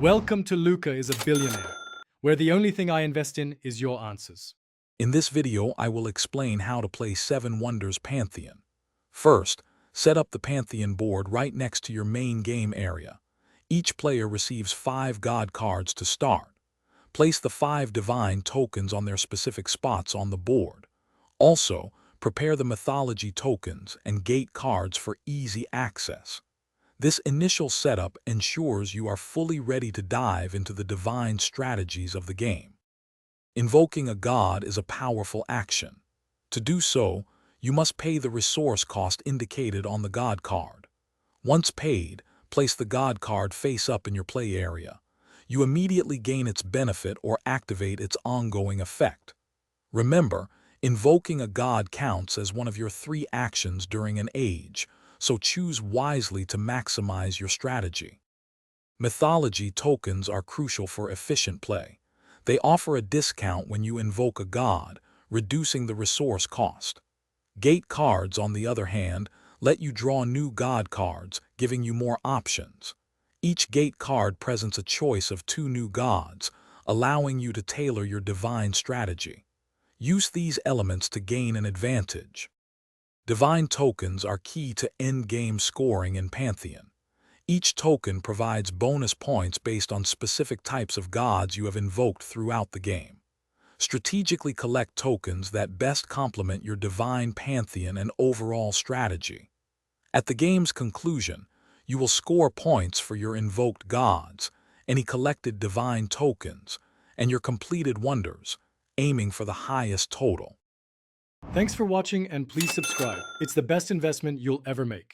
Welcome to Luca is a Billionaire, where the only thing I invest in is your answers. In this video, I will explain how to play 7 Wonders Pantheon. First, set up the Pantheon board right next to your main game area. Each player receives 5 God cards to start. Place the 5 divine tokens on their specific spots on the board. Also, prepare the mythology tokens and gate cards for easy access. This initial setup ensures you are fully ready to dive into the divine strategies of the game. Invoking a god is a powerful action. To do so, you must pay the resource cost indicated on the god card. Once paid, place the god card face up in your play area. You immediately gain its benefit or activate its ongoing effect. Remember, invoking a god counts as one of your 3 actions during an age, so choose wisely to maximize your strategy. Mythology tokens are crucial for efficient play. They offer a discount when you invoke a god, reducing the resource cost. Gate cards, on the other hand, let you draw new god cards, giving you more options. Each gate card presents a choice of 2 new gods, allowing you to tailor your divine strategy. Use these elements to gain an advantage. Divine tokens are key to endgame scoring in Pantheon. Each token provides bonus points based on specific types of gods you have invoked throughout the game. Strategically collect tokens that best complement your divine pantheon and overall strategy. At the game's conclusion, you will score points for your invoked gods, any collected divine tokens, and your completed wonders, aiming for the highest total. Thanks for watching and please subscribe. It's the best investment you'll ever make.